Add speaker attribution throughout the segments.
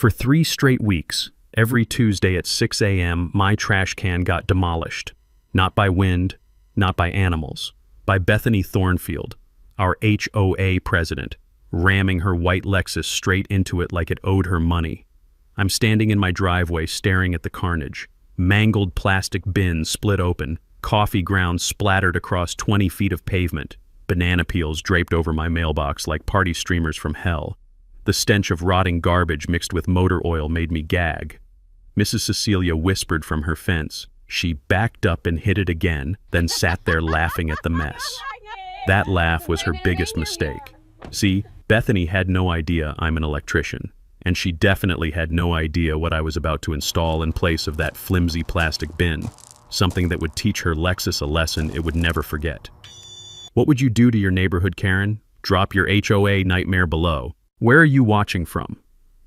Speaker 1: For 3 straight weeks, every Tuesday at 6 a.m., my trash can got demolished. Not by wind, not by animals, by Bethany Thornfield, our HOA president, ramming her white Lexus straight into it like it owed her money. I'm standing in my driveway staring at the carnage. Mangled plastic bins split open, coffee grounds splattered across 20 feet of pavement, banana peels draped over my mailbox like party streamers from hell. The stench of rotting garbage mixed with motor oil made me gag. Mrs. Cecilia whispered from her fence. She backed up and hit it again, then sat there laughing at the mess. That laugh was her biggest mistake. See, Bethany had no idea I'm an electrician, and she definitely had no idea what I was about to install in place of that flimsy plastic bin, something that would teach her Lexus a lesson it would never forget. What would you do to your neighborhood, Karen? Drop your HOA nightmare below. Where are you watching from?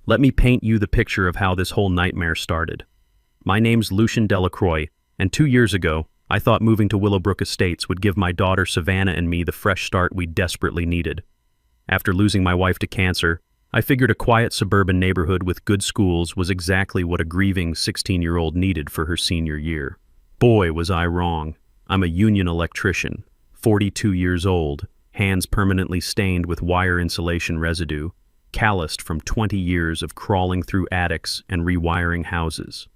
Speaker 1: Let me paint you the picture of how this whole nightmare started. My name's Lucien Delacroix, and 2 years ago, I thought moving to Willowbrook Estates would give my daughter Savannah and me the fresh start we desperately needed. After losing my wife to cancer, I figured a quiet suburban neighborhood with good schools was exactly what a grieving 16-year-old needed for her senior year. Boy, was I wrong. I'm a union electrician, 42 years old, hands permanently stained with wire insulation residue, calloused from 20 years of crawling through attics and rewiring houses.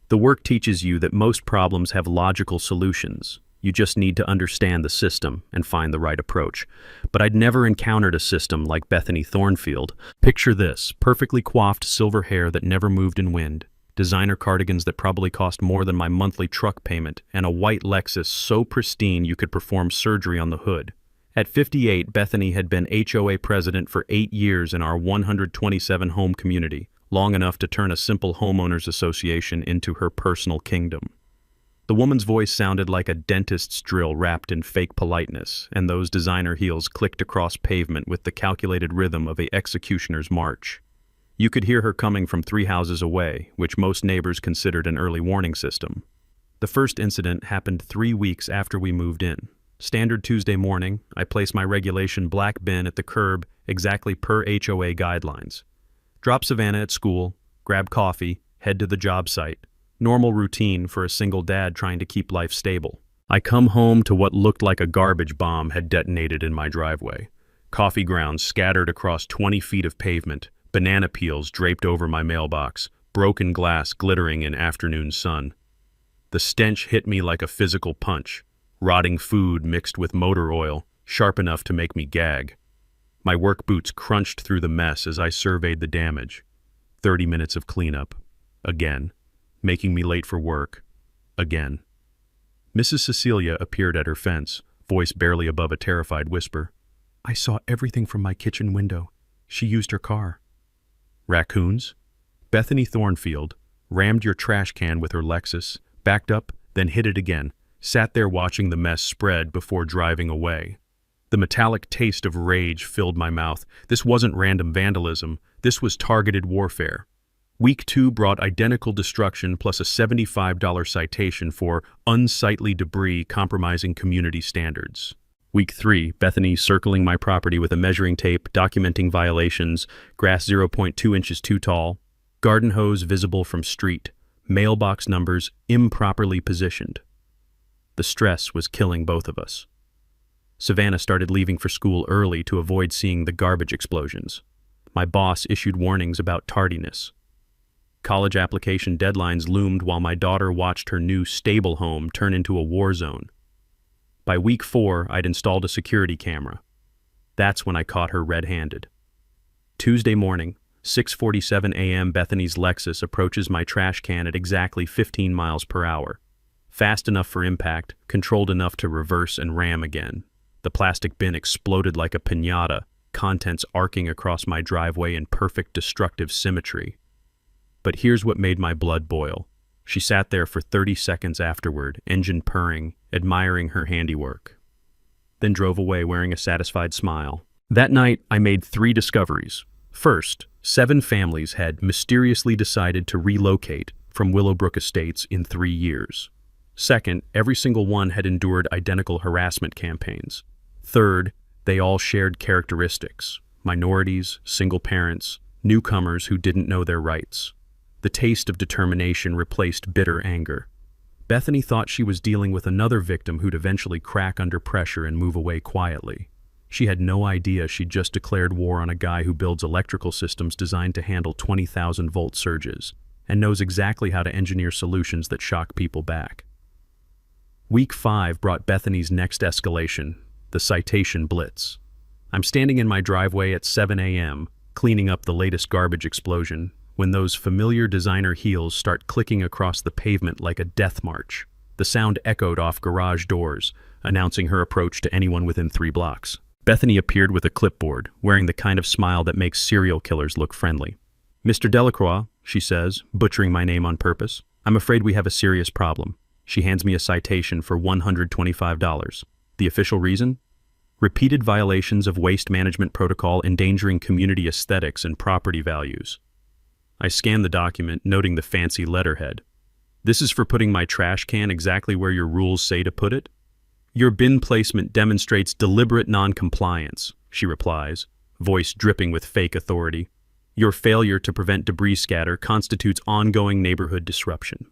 Speaker 1: The work teaches you that most problems have logical solutions. You just need to understand the system and find the right approach. But I'd never encountered a system like Bethany Thornfield. Picture this, perfectly coiffed silver hair that never moved in wind, designer cardigans that probably cost more than my monthly truck payment, and a white Lexus so pristine you could perform surgery on the hood. At 58, Bethany had been HOA president for 8 years in our 127-home community, long enough to turn a simple homeowners association into her personal kingdom. The woman's voice sounded like a dentist's drill wrapped in fake politeness, and those designer heels clicked across pavement with the calculated rhythm of an executioner's march. You could hear her coming from 3 houses away, which most neighbors considered an early warning system. The first incident happened 3 weeks after we moved in. Standard Tuesday morning, I place my regulation black bin at the curb exactly per HOA guidelines. Drop Savannah at school, grab coffee, head to the job site. Normal routine for a single dad trying to keep life stable. I come home to what looked like a garbage bomb had detonated in my driveway. Coffee grounds scattered across 20 feet of pavement, banana peels draped over my mailbox, broken glass glittering in afternoon sun. The stench hit me like a physical punch. Rotting food mixed with motor oil, sharp enough to make me gag. My work boots crunched through the mess as I surveyed the damage. 30 minutes of cleanup. Again. Making me late for work. Again. Mrs. Cecilia appeared at her fence, voice barely above a terrified whisper. I saw everything from my kitchen window. She used her car. Raccoons? Bethany Thornfield rammed your trash can with her Lexus, backed up, then hit it again. Sat there watching the mess spread before driving away. The metallic taste of rage filled my mouth. This wasn't random vandalism. This was targeted warfare. Week 2 brought identical destruction plus a $75 citation for unsightly debris compromising community standards. Week 3, Bethany circling my property with a measuring tape, documenting violations, grass 0.2 inches too tall, garden hose visible from street, mailbox numbers improperly positioned. The stress was killing both of us. Savannah started leaving for school early to avoid seeing the garbage explosions. My boss issued warnings about tardiness. College application deadlines loomed while my daughter watched her new stable home turn into a war zone. By week 4, I'd installed a security camera. That's when I caught her red-handed. Tuesday morning, 6:47 a.m., Bethany's Lexus approaches my trash can at exactly 15 miles per hour. Fast enough for impact, controlled enough to reverse and ram again. The plastic bin exploded like a piñata, contents arcing across my driveway in perfect destructive symmetry. But here's what made my blood boil. She sat there for 30 seconds afterward, engine purring, admiring her handiwork. Then drove away wearing a satisfied smile. That night, I made 3 discoveries. First, 7 families had mysteriously decided to relocate from Willowbrook Estates in 3 years. Second, every single one had endured identical harassment campaigns. Third, they all shared characteristics: minorities, single parents, newcomers who didn't know their rights. The taste of determination replaced bitter anger. Bethany thought she was dealing with another victim who'd eventually crack under pressure and move away quietly. She had no idea she'd just declared war on a guy who builds electrical systems designed to handle 20,000-volt surges and knows exactly how to engineer solutions that shock people back. Week 5 brought Bethany's next escalation, the citation blitz. I'm standing in my driveway at 7 a.m., cleaning up the latest garbage explosion, when those familiar designer heels start clicking across the pavement like a death march. The sound echoed off garage doors, announcing her approach to anyone within 3 blocks. Bethany appeared with a clipboard, wearing the kind of smile that makes serial killers look friendly. "Mr. Delacroix," she says, butchering my name on purpose, "I'm afraid we have a serious problem." She hands me a citation for $125. The official reason? Repeated violations of waste management protocol endangering community aesthetics and property values. I scan the document, noting the fancy letterhead. "This is for putting my trash can exactly where your rules say to put it?" "Your bin placement demonstrates deliberate non-compliance," she replies, voice dripping with fake authority. "Your failure to prevent debris scatter constitutes ongoing neighborhood disruption."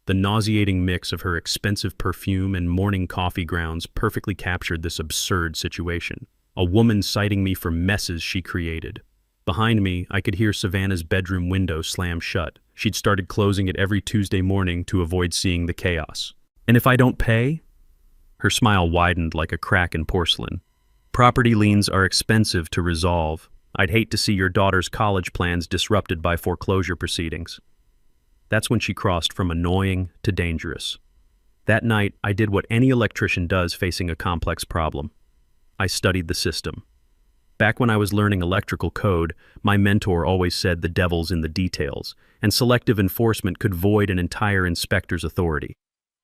Speaker 1: The nauseating mix of her expensive perfume and morning coffee grounds perfectly captured this absurd situation. A woman citing me for messes she created. Behind me, I could hear Savannah's bedroom window slam shut. She'd started closing it every Tuesday morning to avoid seeing the chaos. "And if I don't pay?" Her smile widened like a crack in porcelain. "Property liens are expensive to resolve. I'd hate to see your daughter's college plans disrupted by foreclosure proceedings." That's when she crossed from annoying to dangerous. That night, I did what any electrician does facing a complex problem. I studied the system. Back when I was learning electrical code, my mentor always said the devil's in the details, and selective enforcement could void an entire inspector's authority.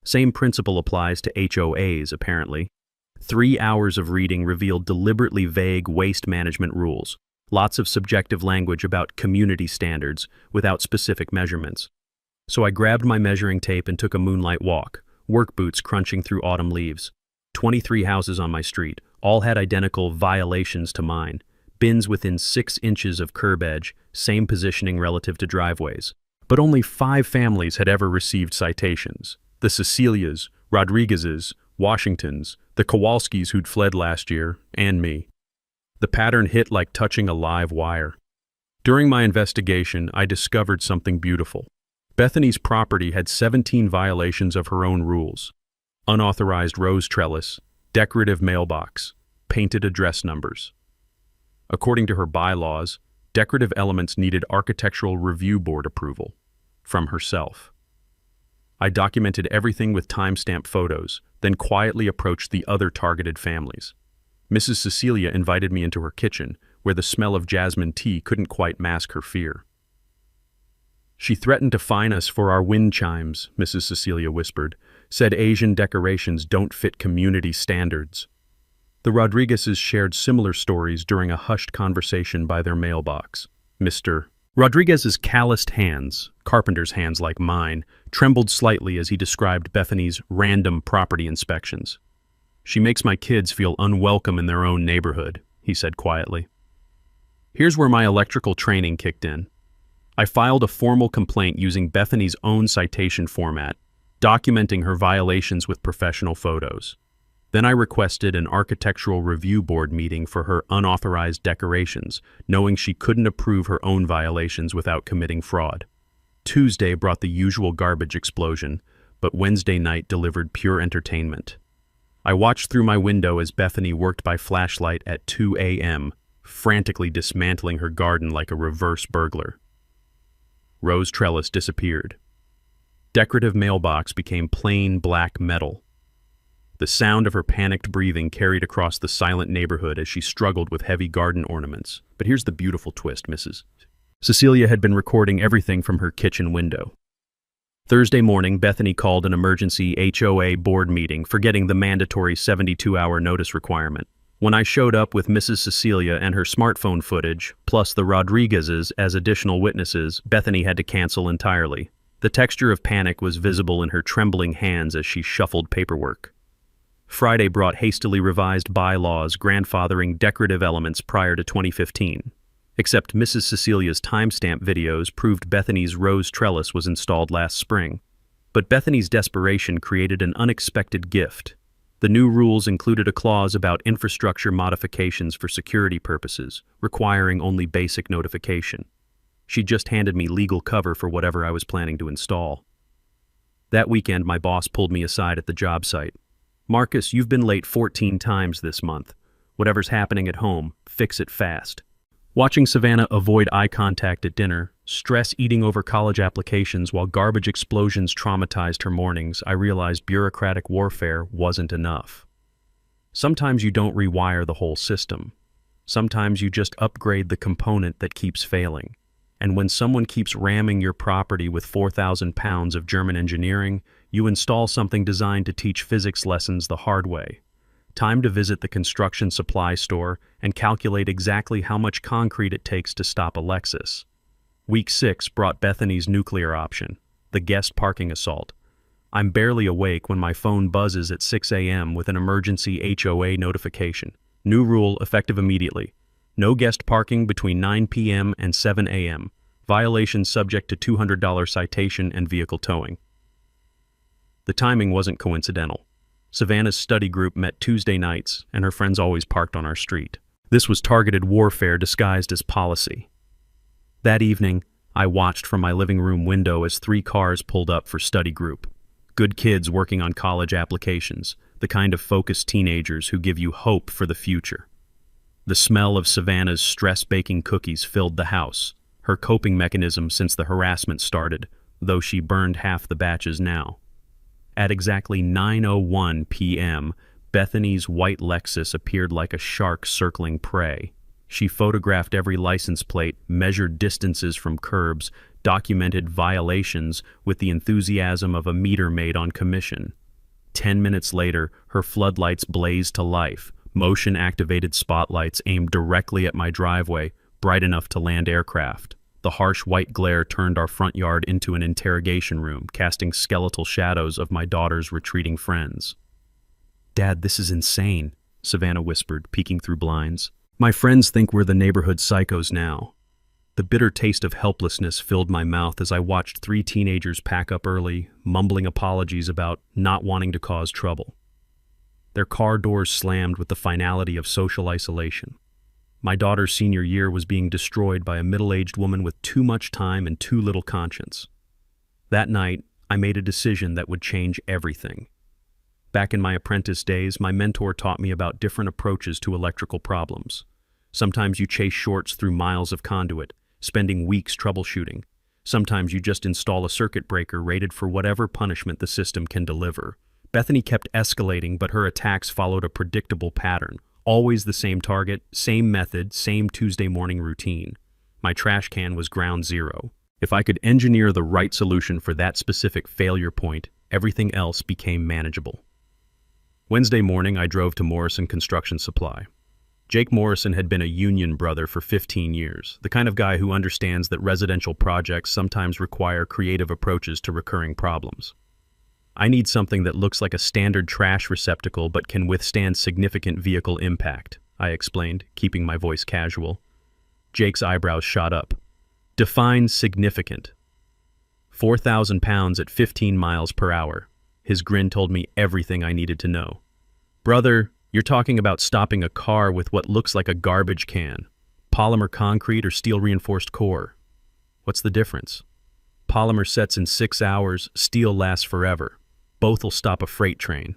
Speaker 1: Same principle applies to HOAs, apparently. 3 hours of reading revealed deliberately vague waste management rules, lots of subjective language about community standards without specific measurements. So I grabbed my measuring tape and took a moonlight walk, work boots crunching through autumn leaves. 23 houses on my street, all had identical violations to mine. Bins within 6 inches of curb edge, same positioning relative to driveways. But only 5 families had ever received citations. The Cecilias, Rodriguezes, Washingtons, the Kowalskis who'd fled last year, and me. The pattern hit like touching a live wire. During my investigation, I discovered something beautiful. Bethany's property had 17 violations of her own rules. Unauthorized rose trellis, decorative mailbox, painted address numbers. According to her bylaws, decorative elements needed architectural review board approval from herself. I documented everything with timestamp photos, then quietly approached the other targeted families. Mrs. Cecilia invited me into her kitchen, where the smell of jasmine tea couldn't quite mask her fear. "She threatened to fine us for our wind chimes," Mrs. Cecilia whispered, "said Asian decorations don't fit community standards." The Rodriguezes shared similar stories during a hushed conversation by their mailbox. Mr. Rodriguez's calloused hands, carpenter's hands like mine, trembled slightly as he described Bethany's random property inspections. "She makes my kids feel unwelcome in their own neighborhood," he said quietly. Here's where my electrical training kicked in. I filed a formal complaint using Bethany's own citation format, documenting her violations with professional photos. Then I requested an architectural review board meeting for her unauthorized decorations, knowing she couldn't approve her own violations without committing fraud. Tuesday brought the usual garbage explosion, but Wednesday night delivered pure entertainment. I watched through my window as Bethany worked by flashlight at 2 a.m., frantically dismantling her garden like a reverse burglar. Rose trellis disappeared. Decorative mailbox became plain black metal. The sound of her panicked breathing carried across the silent neighborhood as she struggled with heavy garden ornaments. But here's the beautiful twist, Mrs. Cecilia had been recording everything from her kitchen window. Thursday morning, Bethany called an emergency HOA board meeting, forgetting the mandatory 72-hour notice requirement. When I showed up with Mrs. Cecilia and her smartphone footage, plus the Rodriguezes as additional witnesses, Bethany had to cancel entirely. The texture of panic was visible in her trembling hands as she shuffled paperwork. Friday brought hastily revised bylaws grandfathering decorative elements prior to 2015. Except Mrs. Cecilia's timestamp videos proved Bethany's rose trellis was installed last spring. But Bethany's desperation created an unexpected gift. The new rules included a clause about infrastructure modifications for security purposes, requiring only basic notification. She just handed me legal cover for whatever I was planning to install. That weekend, my boss pulled me aside at the job site. "Marcus, you've been late 14 times this month. Whatever's happening at home, fix it fast." Watching Savannah avoid eye contact at dinner, stress eating over college applications while garbage explosions traumatized her mornings, I realized bureaucratic warfare wasn't enough. Sometimes you don't rewire the whole system. Sometimes you just upgrade the component that keeps failing. And when someone keeps ramming your property with 4,000 pounds of German engineering, you install something designed to teach physics lessons the hard way. Time to visit the construction supply store and calculate exactly how much concrete it takes to stop a Lexus. Week 6 brought Bethany's nuclear option, the guest parking assault. I'm barely awake when my phone buzzes at 6 a.m. with an emergency HOA notification. New rule effective immediately. No guest parking between 9 p.m. and 7 a.m. Violation subject to $200 citation and vehicle towing. The timing wasn't coincidental. Savannah's study group met Tuesday nights, and her friends always parked on our street. This was targeted warfare disguised as policy. That evening, I watched from my living room window as 3 cars pulled up for study group. Good kids working on college applications, the kind of focused teenagers who give you hope for the future. The smell of Savannah's stress-baking cookies filled the house, her coping mechanism since the harassment started, though she burned half the batches now. At exactly 9:01 p.m., Bethany's white Lexus appeared like a shark circling prey. She photographed every license plate, measured distances from curbs, documented violations with the enthusiasm of a meter maid on commission. 10 minutes later, her floodlights blazed to life, motion-activated spotlights aimed directly at my driveway, bright enough to land aircraft. The harsh white glare turned our front yard into an interrogation room, casting skeletal shadows of my daughter's retreating friends. "Dad, this is insane," Savannah whispered, peeking through blinds. "My friends think we're the neighborhood psychos now." The bitter taste of helplessness filled my mouth as I watched 3 teenagers pack up early, mumbling apologies about not wanting to cause trouble. Their car doors slammed with the finality of social isolation. My daughter's senior year was being destroyed by a middle-aged woman with too much time and too little conscience. That night, I made a decision that would change everything. Back in my apprentice days, my mentor taught me about different approaches to electrical problems. Sometimes you chase shorts through miles of conduit, spending weeks troubleshooting. Sometimes you just install a circuit breaker rated for whatever punishment the system can deliver. Bethany kept escalating, but her attacks followed a predictable pattern. Always the same target, same method, same Tuesday morning routine. My trash can was ground zero. If I could engineer the right solution for that specific failure point, everything else became manageable. Wednesday morning, I drove to Morrison Construction Supply. Jake Morrison had been a union brother for 15 years, the kind of guy who understands that residential projects sometimes require creative approaches to recurring problems. "I need something that looks like a standard trash receptacle but can withstand significant vehicle impact," I explained, keeping my voice casual. Jake's eyebrows shot up. "Define significant." 4,000 pounds at 15 miles per hour. His grin told me everything I needed to know. "Brother, you're talking about stopping a car with what looks like a garbage can. Polymer concrete or steel-reinforced core. What's the difference? Polymer sets in 6 hours, steel lasts forever. Both will stop a freight train."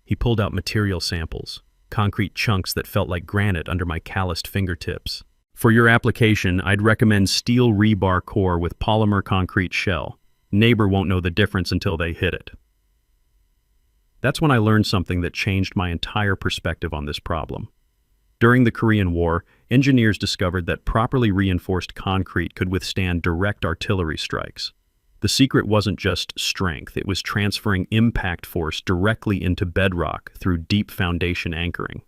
Speaker 1: He pulled out material samples, concrete chunks that felt like granite under my calloused fingertips. "For your application, I'd recommend steel rebar core with polymer concrete shell. Neighbor won't know the difference until they hit it." That's when I learned something that changed my entire perspective on this problem. During the Korean War, engineers discovered that properly reinforced concrete could withstand direct artillery strikes. The secret wasn't just strength, it was transferring impact force directly into bedrock through deep foundation anchoring.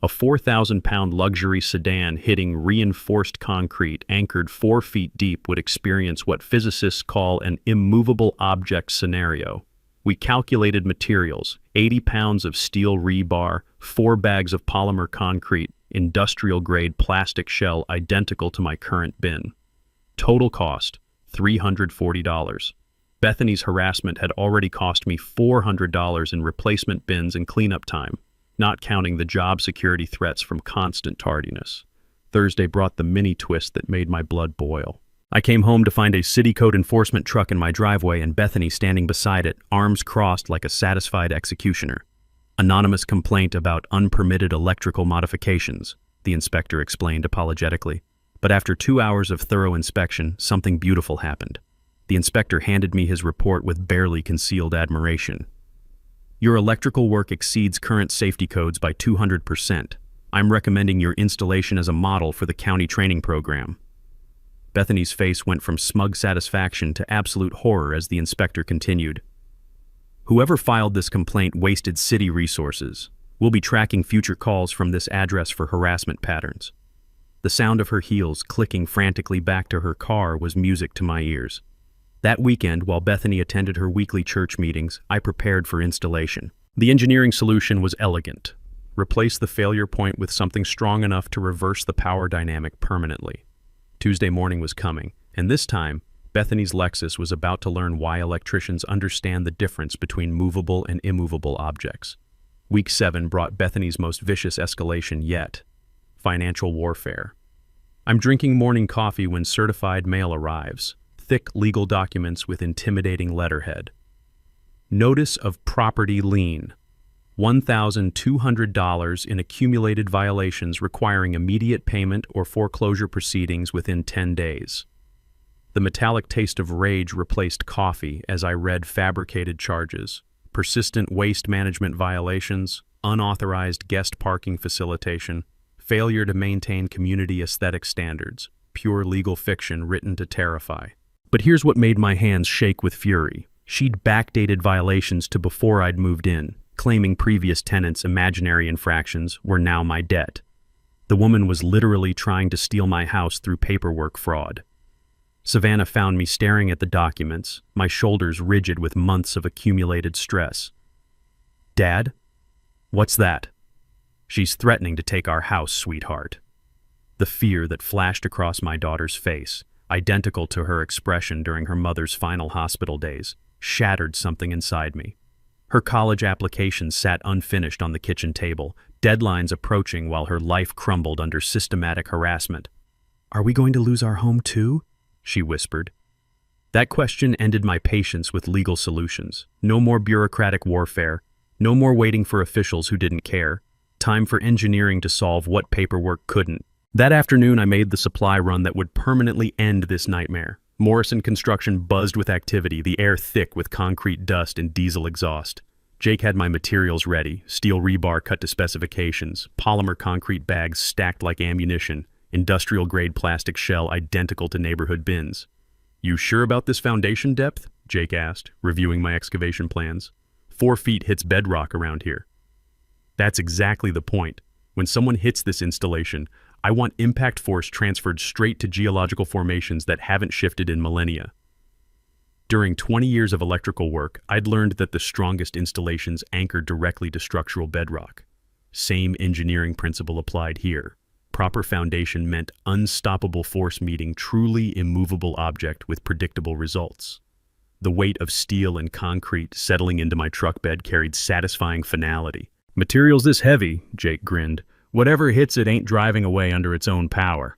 Speaker 1: A 4,000-pound luxury sedan hitting reinforced concrete anchored 4 feet deep would experience what physicists call an immovable object scenario. We calculated materials: 80 pounds of steel rebar, 4 bags of polymer concrete. industrial-grade plastic shell identical to my current bin. Total cost, $340. Bethany's harassment had already cost me $400 in replacement bins and cleanup time, not counting the job security threats from constant tardiness. Thursday brought the mini twist that made my blood boil. I came home to find a city code enforcement truck in my driveway and Bethany standing beside it, arms crossed like a satisfied executioner. Anonymous complaint about unpermitted electrical modifications, the inspector explained apologetically. But after 2 hours of thorough inspection, something beautiful happened. The inspector handed me his report with barely concealed admiration. Your electrical work exceeds current safety codes by 200%. I'm recommending your installation as a model for the county training program. Bethany's face went from smug satisfaction to absolute horror as the inspector continued. Whoever filed this complaint wasted city resources. We'll be tracking future calls from this address for harassment patterns. The sound of her heels clicking frantically back to her car was music to my ears. That weekend, while Bethany attended her weekly church meetings, I prepared for installation. The engineering solution was elegant. Replace the failure point with something strong enough to reverse the power dynamic permanently. Tuesday morning was coming, and this time, Bethany's Lexus was about to learn why electricians understand the difference between movable and immovable objects. Week 7 brought Bethany's most vicious escalation yet: financial warfare. I'm drinking morning coffee when certified mail arrives, thick legal documents with intimidating letterhead. Notice of property lien. $1,200 in accumulated violations requiring immediate payment or foreclosure proceedings within 10 days. The metallic taste of rage replaced coffee as I read fabricated charges, persistent waste management violations, unauthorized guest parking facilitation, failure to maintain community aesthetic standards, pure legal fiction written to terrify. But here's what made my hands shake with fury. She'd backdated violations to before I'd moved in, claiming previous tenants' imaginary infractions were now my debt. The woman was literally trying to steal my house through paperwork fraud. Savannah found me staring at the documents, my shoulders rigid with months of accumulated stress. Dad? What's that? She's threatening to take our house, sweetheart. The fear that flashed across my daughter's face, identical to her expression during her mother's final hospital days, shattered something inside me. Her college application sat unfinished on the kitchen table, deadlines approaching while her life crumbled under systematic harassment. Are we going to lose our home too? She whispered. That question ended my patience with legal solutions. No more bureaucratic warfare, no more waiting for officials who didn't care. Time for engineering to solve what paperwork couldn't. That afternoon I made the supply run that would permanently end this nightmare. Morrison Construction buzzed with activity, the air thick with concrete dust and diesel exhaust. Jake had my materials ready, steel rebar cut to specifications, polymer concrete bags stacked like ammunition, industrial-grade plastic shell identical to neighborhood bins. You sure about this foundation depth? Jake asked, reviewing my excavation plans. 4 feet hits bedrock around here. That's exactly the point. When someone hits this installation, I want impact force transferred straight to geological formations that haven't shifted in millennia. During 20 years of electrical work, I'd learned that the strongest installations anchored directly to structural bedrock. Same engineering principle applied here. Proper foundation meant unstoppable force meeting truly immovable object with predictable results. The weight of steel and concrete settling into my truck bed carried satisfying finality. Materials this heavy, Jake grinned. Whatever hits it ain't driving away under its own power.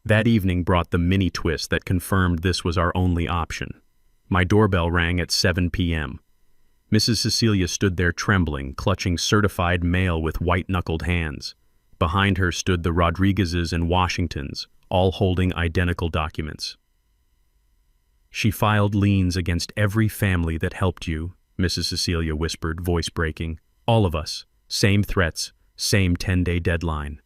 Speaker 1: That evening brought the mini twist that confirmed this was our only option. My doorbell rang at 7 p.m. Mrs. Cecilia stood there trembling, clutching certified mail with white-knuckled hands. Behind her stood the Rodriguezes and Washingtons, all holding identical documents. She filed liens against every family that helped you, Mrs. Cecilia whispered, voice breaking. All of us. Same threats. Same 10-day deadline.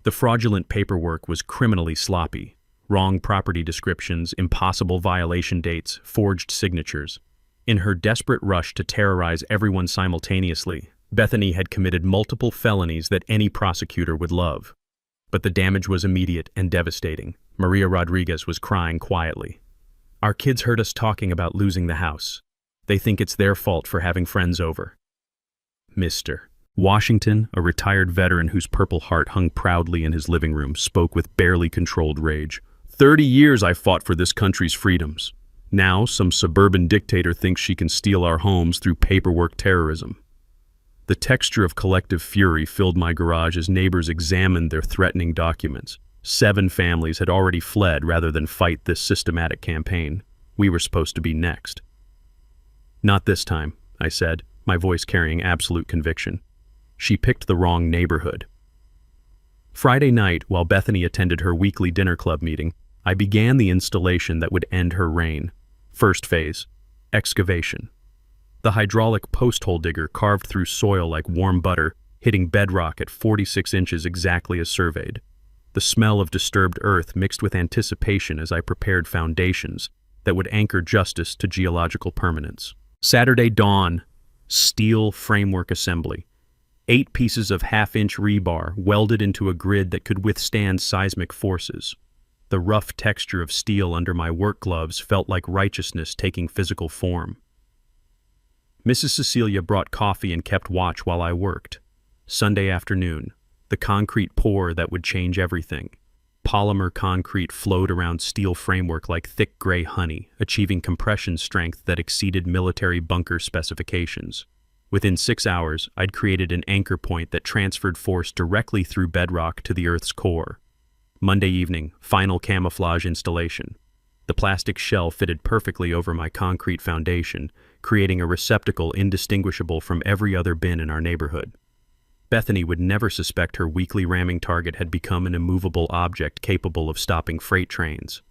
Speaker 1: The fraudulent paperwork was criminally sloppy. Wrong property descriptions, impossible violation dates, forged signatures. In her desperate rush to terrorize everyone simultaneously, Bethany had committed multiple felonies that any prosecutor would love. But the damage was immediate and devastating. Maria Rodriguez was crying quietly. Our kids heard us talking about losing the house. They think it's their fault for having friends over. Mister. Washington, a retired veteran whose Purple Heart hung proudly in his living room, spoke with barely controlled rage. 30 years I fought for this country's freedoms. Now, some suburban dictator thinks she can steal our homes through paperwork terrorism. The texture of collective fury filled my garage as neighbors examined their threatening documents. 7 families had already fled rather than fight this systematic campaign. We were supposed to be next. Not this time, I said, my voice carrying absolute conviction. She picked the wrong neighborhood. Friday night, while Bethany attended her weekly dinner club meeting, I began the installation that would end her reign. First phase, excavation. The hydraulic post-hole digger carved through soil like warm butter, hitting bedrock at 46 inches exactly as surveyed. The smell of disturbed earth mixed with anticipation as I prepared foundations that would anchor justice to geological permanence. Saturday dawn, steel framework assembly. 8 pieces of half-inch rebar welded into a grid that could withstand seismic forces. The rough texture of steel under my work gloves felt like righteousness taking physical form. Mrs. Cecilia brought coffee and kept watch while I worked. Sunday afternoon, the concrete pour that would change everything. Polymer concrete flowed around steel framework like thick gray honey, achieving compression strength that exceeded military bunker specifications. Within 6 hours, I'd created an anchor point that transferred force directly through bedrock to the Earth's core. Monday evening, final camouflage installation. The plastic shell fitted perfectly over my concrete foundation, creating a receptacle indistinguishable from every other bin in our neighborhood. Bethany would never suspect her weekly ramming target had become an immovable object capable of stopping freight trains.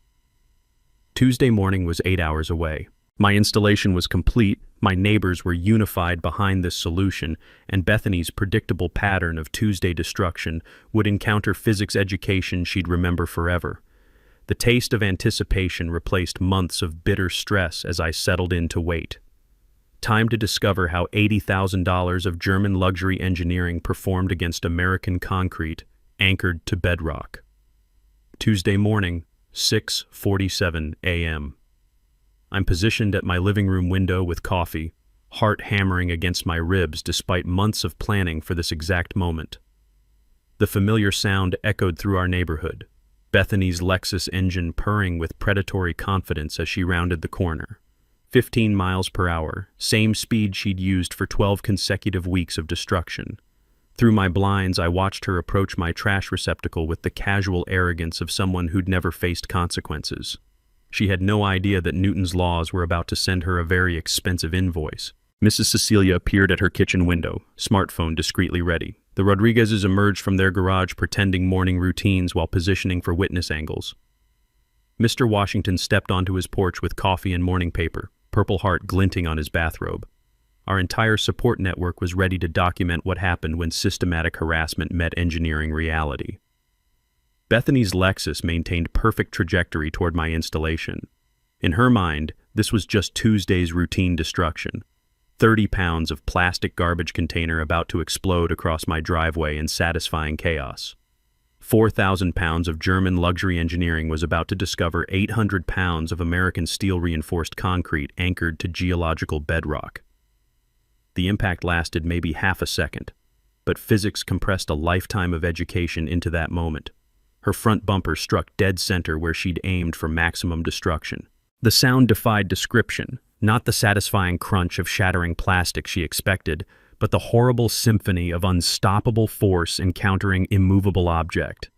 Speaker 1: Tuesday morning was 8 hours away. My installation was complete, my neighbors were unified behind this solution, and Bethany's predictable pattern of Tuesday destruction would encounter physics education she'd remember forever. The taste of anticipation replaced months of bitter stress as I settled in to wait. Time to discover how $80,000 of German luxury engineering performed against American concrete, anchored to bedrock. Tuesday morning, 6:47 a.m. I'm positioned at my living room window with coffee, heart hammering against my ribs despite months of planning for this exact moment. The familiar sound echoed through our neighborhood, Bethany's Lexus engine purring with predatory confidence as she rounded the corner. 15 miles per hour, same speed she'd used for 12 consecutive weeks of destruction. Through my blinds, I watched her approach my trash receptacle with the casual arrogance of someone who'd never faced consequences. She had no idea that Newton's laws were about to send her a very expensive invoice. Mrs. Cecilia appeared at her kitchen window, smartphone discreetly ready. The Rodriguezes emerged from their garage pretending morning routines while positioning for witness angles. Mr. Washington stepped onto his porch with coffee and morning paper, Purple Heart glinting on his bathrobe. Our entire support network was ready to document what happened when systematic harassment met engineering reality. Bethany's Lexus maintained perfect trajectory toward my installation. In her mind, this was just Tuesday's routine destruction. 30 pounds of plastic garbage container about to explode across my driveway in satisfying chaos. 4,000 pounds of German luxury engineering was about to discover 800 pounds of American steel-reinforced concrete anchored to geological bedrock. The impact lasted maybe half a second, but physics compressed a lifetime of education into that moment. Her front bumper struck dead center where she'd aimed for maximum destruction. The sound defied description, not the satisfying crunch of shattering plastic she expected, but the horrible symphony of unstoppable force encountering immovable object.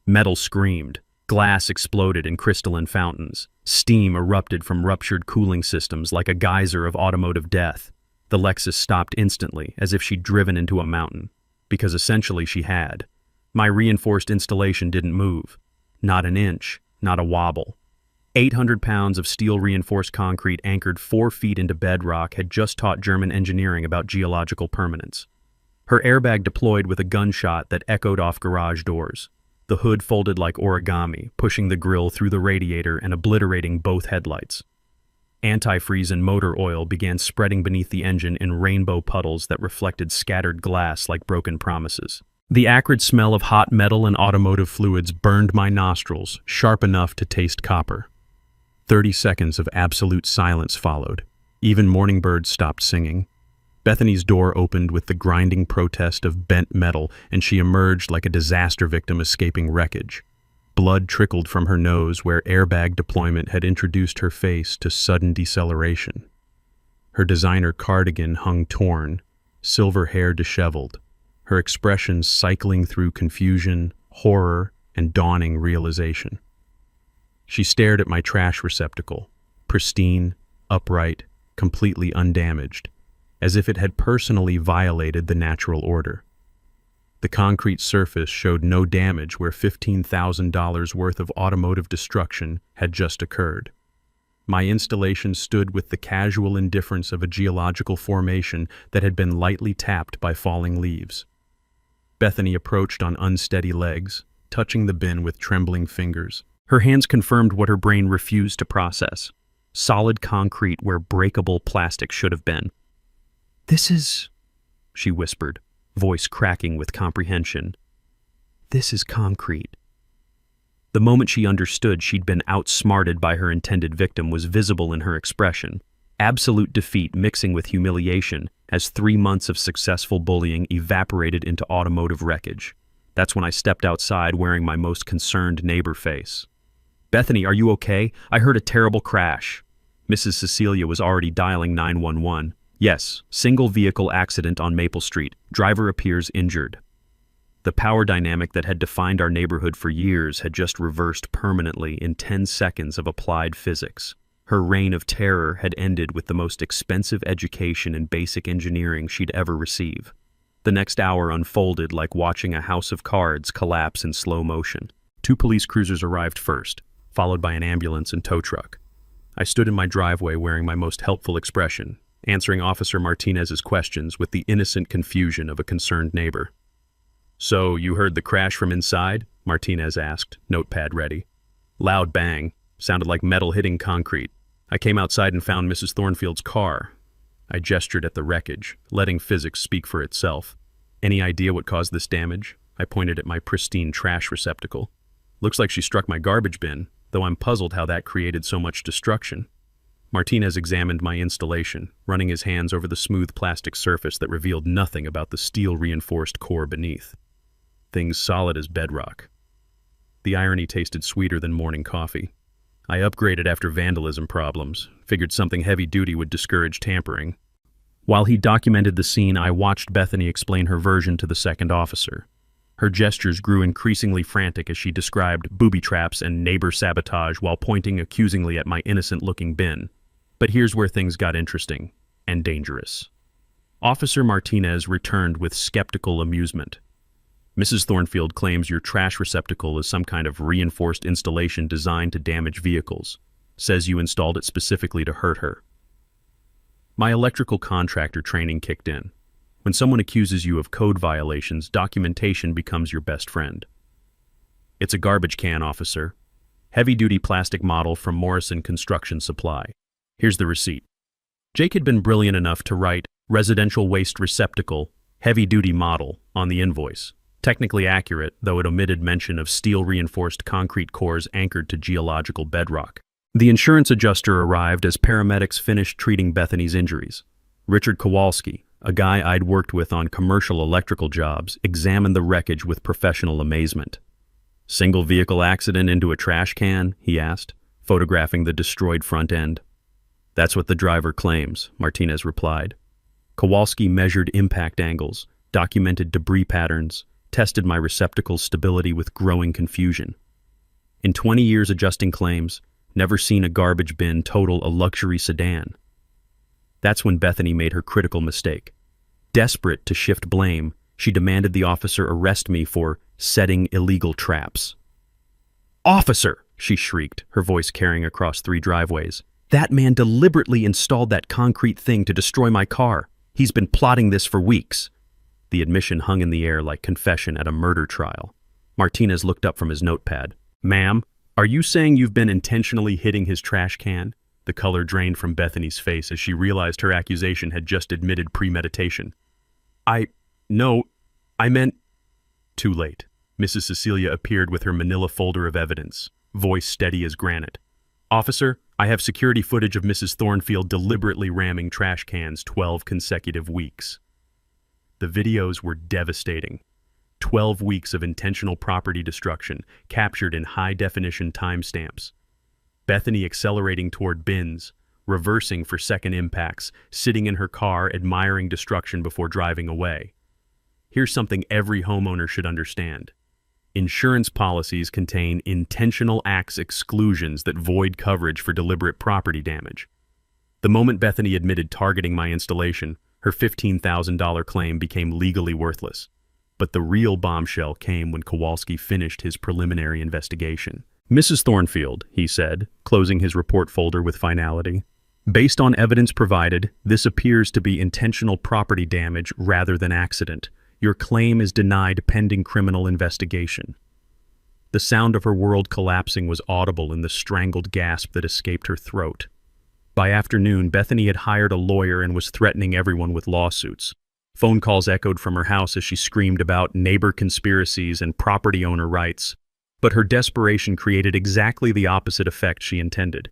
Speaker 1: Metal screamed, glass exploded in crystalline fountains, steam erupted from ruptured cooling systems like a geyser of automotive death. The Lexus stopped instantly, as if she'd driven into a mountain, because essentially she had. My reinforced installation didn't move. Not an inch, not a wobble. 800 pounds of steel-reinforced concrete anchored 4 feet into bedrock had just taught German engineering about geological permanence. Her airbag deployed with a gunshot that echoed off garage doors. The hood folded like origami, pushing the grille through the radiator and obliterating both headlights. Antifreeze and motor oil began spreading beneath the engine in rainbow puddles that reflected scattered glass like broken promises. The acrid smell of hot metal and automotive fluids burned my nostrils, sharp enough to taste copper. 30 seconds of absolute silence followed. Even morning birds stopped singing. Bethany's door opened with the grinding protest of bent metal, and she emerged like a disaster victim escaping wreckage. Blood trickled from her nose where airbag deployment had introduced her face to sudden deceleration. Her designer cardigan hung torn, silver hair disheveled, her expression cycling through confusion, horror, and dawning realization. She stared at my trash receptacle, pristine, upright, completely undamaged, as if it had personally violated the natural order. The concrete surface showed no damage where $15,000 worth of automotive destruction had just occurred. My installation stood with the casual indifference of a geological formation that had been lightly tapped by falling leaves. Bethany approached on unsteady legs, touching the bin with trembling fingers. Her hands confirmed what her brain refused to process: solid concrete where breakable plastic should have been. "This is," she whispered, voice cracking with comprehension. "This is concrete." The moment she understood she'd been outsmarted by her intended victim was visible in her expression, absolute defeat mixing with humiliation as 3 months of successful bullying evaporated into automotive wreckage. That's when I stepped outside wearing my most concerned neighbor face. "Bethany, are you okay? I heard a terrible crash." Mrs. Cecilia was already dialing 911. "Yes, single vehicle accident on Maple Street. Driver appears injured." The power dynamic that had defined our neighborhood for years had just reversed permanently in 10 seconds of applied physics. Her reign of terror had ended with the most expensive education in basic engineering she'd ever receive. The next hour unfolded like watching a house of cards collapse in slow motion. 2 police cruisers arrived first, followed by an ambulance and tow truck. I stood in my driveway wearing my most helpful expression, answering Officer Martinez's questions with the innocent confusion of a concerned neighbor. "So, you heard the crash from inside?" Martinez asked, notepad ready. Loud bang. Sounded like metal hitting concrete. I came outside and found Mrs. Thornfield's car. I gestured at the wreckage, letting physics speak for itself. "Any idea what caused this damage?" I pointed at my pristine trash receptacle. "Looks like she struck my garbage bin, though I'm puzzled how that created so much destruction." Martinez examined my installation, running his hands over the smooth plastic surface that revealed nothing about the steel-reinforced core beneath. Things solid as bedrock. The irony tasted sweeter than morning coffee. I upgraded after vandalism problems, figured something heavy-duty would discourage tampering. While he documented the scene, I watched Bethany explain her version to the second officer. Her gestures grew increasingly frantic as she described booby traps and neighbor sabotage while pointing accusingly at my innocent-looking bin. But here's where things got interesting and dangerous. Officer Martinez returned with skeptical amusement. "Mrs. Thornfield claims your trash receptacle is some kind of reinforced installation designed to damage vehicles. Says you installed it specifically to hurt her." My electrical contractor training kicked in. When someone accuses you of code violations, documentation becomes your best friend. "It's a garbage can, officer. Heavy-duty plastic model from Morrison Construction Supply. Here's the receipt." Jake had been brilliant enough to write "residential waste receptacle, heavy-duty model" on the invoice. Technically accurate, though it omitted mention of steel-reinforced concrete cores anchored to geological bedrock. The insurance adjuster arrived as paramedics finished treating Bethany's injuries. Richard Kowalski, a guy I'd worked with on commercial electrical jobs, examined the wreckage with professional amazement. "Single vehicle accident into a trash can?" he asked, photographing the destroyed front end. "That's what the driver claims," Martinez replied. Kowalski measured impact angles, documented debris patterns, tested my receptacle's stability with growing confusion. In 20 years adjusting claims, never seen a garbage bin total a luxury sedan. That's when Bethany made her critical mistake. Desperate to shift blame, she demanded the officer arrest me for setting illegal traps. "Officer!" she shrieked, her voice carrying across 3 driveways. "That man deliberately installed that concrete thing to destroy my car. He's been plotting this for weeks." The admission hung in the air like confession at a murder trial. Martinez looked up from his notepad. "Ma'am, are you saying you've been intentionally hitting his trash can?" The color drained from Bethany's face as she realized her accusation had just admitted premeditation. No, I meant..." Too late. Mrs. Cecilia appeared with her manila folder of evidence, voice steady as granite. "Officer, I have security footage of Mrs. Thornfield deliberately ramming trash cans 12 consecutive weeks. The videos were devastating. 12 weeks of intentional property destruction, captured in high-definition timestamps. Bethany accelerating toward bins, reversing for second impacts, sitting in her car admiring destruction before driving away. Here's something every homeowner should understand. Insurance policies contain intentional acts exclusions that void coverage for deliberate property damage. The moment Bethany admitted targeting my installation, her $15,000 claim became legally worthless. But the real bombshell came when Kowalski finished his preliminary investigation. "Mrs. Thornfield," he said, closing his report folder with finality, "based on evidence provided, this appears to be intentional property damage rather than accident. Your claim is denied pending criminal investigation." The sound of her world collapsing was audible in the strangled gasp that escaped her throat. By afternoon, Bethany had hired a lawyer and was threatening everyone with lawsuits. Phone calls echoed from her house as she screamed about neighbor conspiracies and property owner rights. But her desperation created exactly the opposite effect she intended.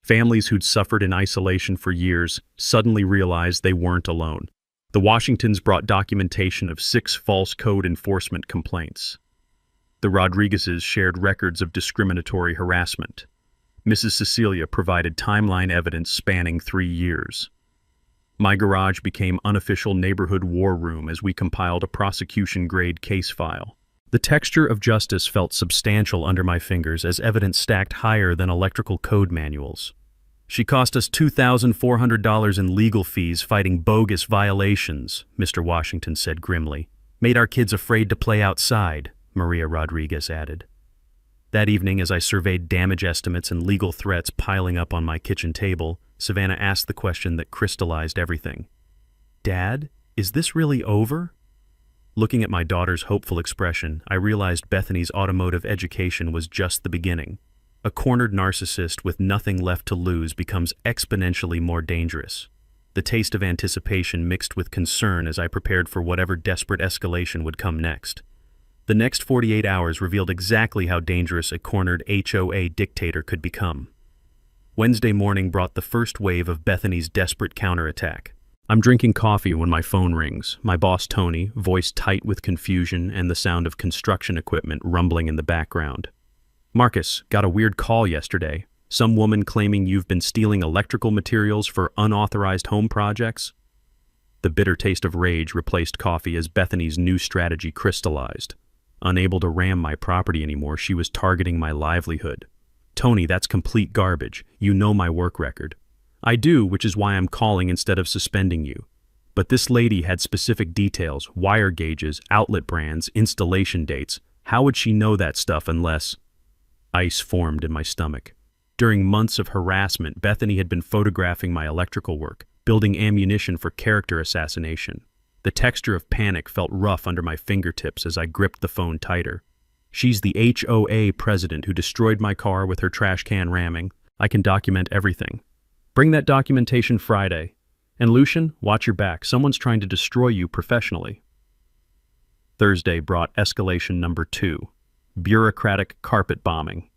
Speaker 1: Families who'd suffered in isolation for years suddenly realized they weren't alone. The Washingtons brought documentation of 6 false code enforcement complaints. The Rodriguezes shared records of discriminatory harassment. Mrs. Cecilia provided timeline evidence spanning 3 years. My garage became unofficial neighborhood war room as we compiled a prosecution-grade case file. The texture of justice felt substantial under my fingers as evidence stacked higher than electrical code manuals. "She cost us $2,400 in legal fees fighting bogus violations," Mr. Washington said grimly. "Made our kids afraid to play outside," Maria Rodriguez added. That evening, as I surveyed damage estimates and legal threats piling up on my kitchen table, Savannah asked the question that crystallized everything. "Dad, is this really over?" Looking at my daughter's hopeful expression, I realized Bethany's automotive education was just the beginning. A cornered narcissist with nothing left to lose becomes exponentially more dangerous. The taste of anticipation mixed with concern as I prepared for whatever desperate escalation would come next. The next 48 hours revealed exactly how dangerous a cornered HOA dictator could become. Wednesday morning brought the first wave of Bethany's desperate counterattack. I'm drinking coffee when my phone rings, my boss Tony, voice tight with confusion and the sound of construction equipment rumbling in the background. "Marcus, got a weird call yesterday. Some woman claiming you've been stealing electrical materials for unauthorized home projects?" The bitter taste of rage replaced coffee as Bethany's new strategy crystallized. Unable to ram my property anymore, she was targeting my livelihood. "Tony, that's complete garbage. You know my work record." "I do, which is why I'm calling instead of suspending you. But this lady had specific details, wire gauges, outlet brands, installation dates. How would she know that stuff unless—" Ice formed in my stomach. During months of harassment, Bethany had been photographing my electrical work, building ammunition for character assassination. The texture of panic felt rough under my fingertips as I gripped the phone tighter. "She's the HOA president who destroyed my car with her trash can ramming. I can document everything. Bring that documentation Friday. And Lucian, watch your back. Someone's trying to destroy you professionally." Thursday brought escalation number 2. Bureaucratic carpet bombing.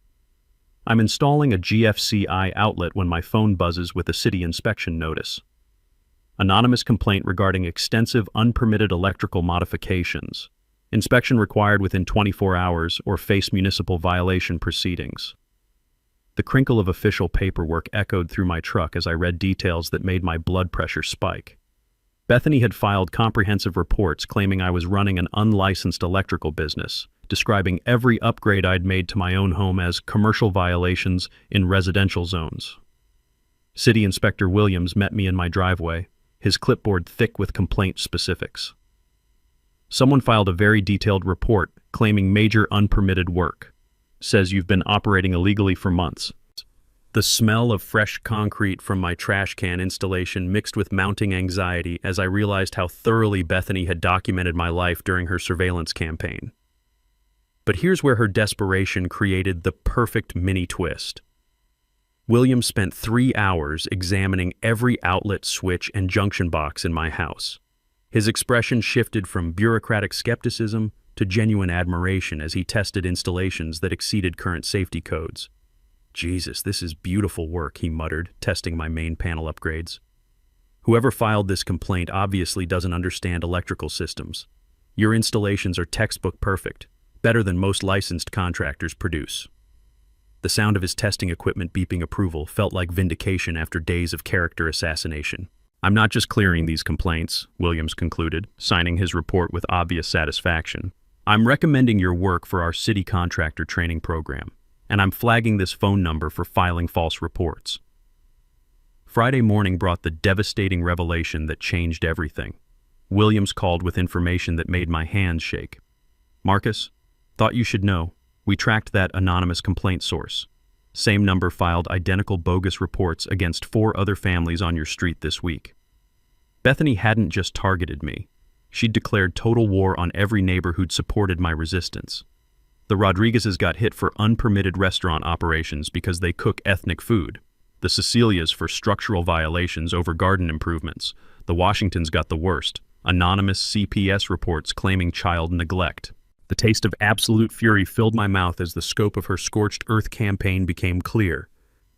Speaker 1: I'm installing a GFCI outlet when my phone buzzes with a city inspection notice. Anonymous complaint regarding extensive unpermitted electrical modifications. Inspection required within 24 hours or face municipal violation proceedings. The crinkle of official paperwork echoed through my truck as I read details that made my blood pressure spike. Bethany had filed comprehensive reports claiming I was running an unlicensed electrical business, describing every upgrade I'd made to my own home as commercial violations in residential zones. City Inspector Williams met me in my driveway, his clipboard thick with complaint specifics. "Someone filed a very detailed report claiming major unpermitted work. Says you've been operating illegally for months." The smell of fresh concrete from my trash can installation mixed with mounting anxiety as I realized how thoroughly Bethany had documented my life during her surveillance campaign. But here's where her desperation created the perfect mini twist. William spent 3 hours examining every outlet, switch, and junction box in my house. His expression shifted from bureaucratic skepticism to genuine admiration as he tested installations that exceeded current safety codes. Jesus, this is beautiful work, he muttered, testing my main panel upgrades. Whoever filed this complaint obviously doesn't understand electrical systems. Your installations are textbook perfect, better than most licensed contractors produce. The sound of his testing equipment beeping approval felt like vindication after days of character assassination. I'm not just clearing these complaints, Williams concluded, signing his report with obvious satisfaction. I'm recommending your work for our city contractor training program, and I'm flagging this phone number for filing false reports. Friday morning brought the devastating revelation that changed everything. Williams called with information that made my hands shake. Marcus, thought you should know. We tracked that anonymous complaint source. Same number filed identical bogus reports against 4 other families on your street this week. Bethany hadn't just targeted me. She'd declared total war on every neighbor who'd supported my resistance. The Rodriguezes got hit for unpermitted restaurant operations because they cook ethnic food. The Cecilias for structural violations over garden improvements. The Washingtons got the worst. Anonymous CPS reports claiming child neglect. The taste of absolute fury filled my mouth as the scope of her scorched earth campaign became clear.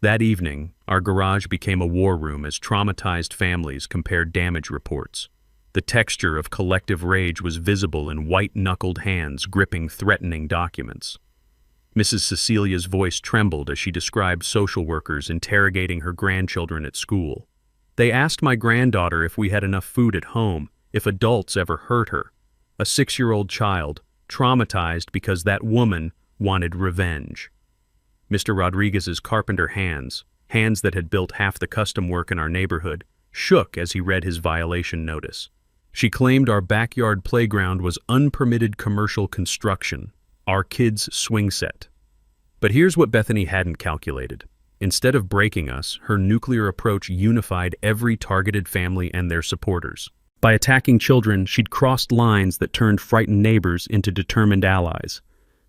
Speaker 1: That evening, our garage became a war room as traumatized families compared damage reports. The texture of collective rage was visible in white-knuckled hands gripping threatening documents. Mrs. Cecilia's voice trembled as she described social workers interrogating her grandchildren at school. They asked my granddaughter if we had enough food at home, if adults ever hurt her. A 6-year-old child, traumatized because that woman wanted revenge. Mr. Rodriguez's carpenter hands that had built half the custom work in our neighborhood, shook as he read his violation notice. She claimed our backyard playground was unpermitted commercial construction, our kids' swing set. But here's what Bethany hadn't calculated. Instead of breaking us, her nuclear approach unified every targeted family and their supporters. By attacking children, she'd crossed lines that turned frightened neighbors into determined allies.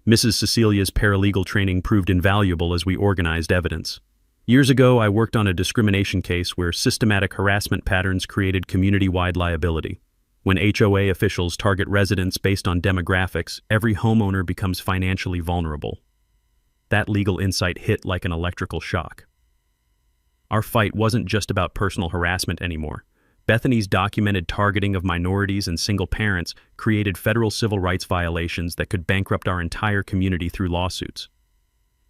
Speaker 1: Mrs. Cecilia's paralegal training proved invaluable as we organized evidence. Years ago, I worked on a discrimination case where systematic harassment patterns created community-wide liability. When HOA officials target residents based on demographics, every homeowner becomes financially vulnerable. That legal insight hit like an electrical shock. Our fight wasn't just about personal harassment anymore. Bethany's documented targeting of minorities and single parents created federal civil rights violations that could bankrupt our entire community through lawsuits.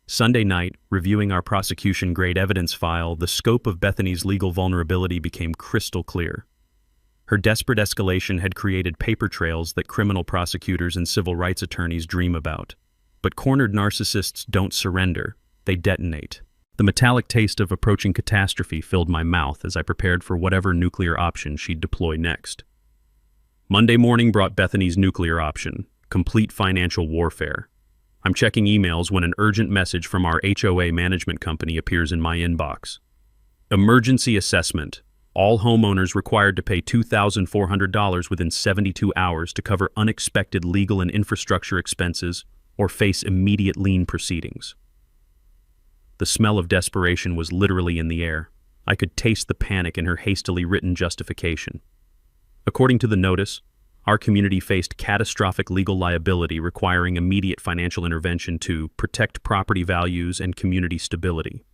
Speaker 1: Sunday night, reviewing our prosecution-grade evidence file, the scope of Bethany's legal vulnerability became crystal clear. Her desperate escalation had created paper trails that criminal prosecutors and civil rights attorneys dream about. But cornered narcissists don't surrender, they detonate. The metallic taste of approaching catastrophe filled my mouth as I prepared for whatever nuclear option she'd deploy next. Monday morning brought Bethany's nuclear option, complete financial warfare. I'm checking emails when an urgent message from our HOA management company appears in my inbox. Emergency assessment. All homeowners required to pay $2,400 within 72 hours to cover unexpected legal and infrastructure expenses or face immediate lien proceedings. The smell of desperation was literally in the air. I could taste the panic in her hastily written justification. According to the notice, our community faced catastrophic legal liability requiring immediate financial intervention to protect property values and community stability.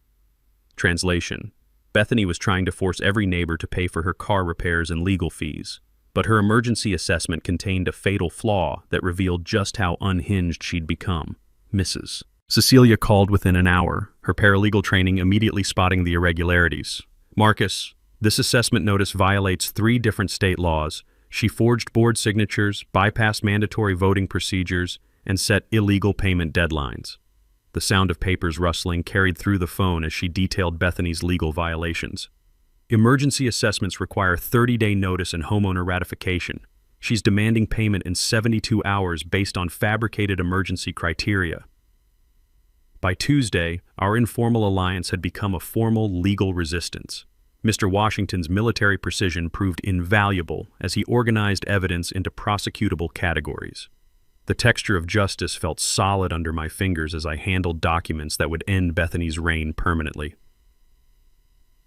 Speaker 1: Translation: Bethany was trying to force every neighbor to pay for her car repairs and legal fees, but her emergency assessment contained a fatal flaw that revealed just how unhinged she'd become. Mrs. Cecilia called within an hour, her paralegal training immediately spotting the irregularities. Marcus, this assessment notice violates 3 different state laws. She forged board signatures, bypassed mandatory voting procedures, and set illegal payment deadlines. The sound of papers rustling carried through the phone as she detailed Bethany's legal violations. Emergency assessments require 30-day notice and homeowner ratification. She's demanding payment in 72 hours based on fabricated emergency criteria. By Tuesday, our informal alliance had become a formal legal resistance. Mr. Washington's military precision proved invaluable as he organized evidence into prosecutable categories. The texture of justice felt solid under my fingers as I handled documents that would end Bethany's reign permanently.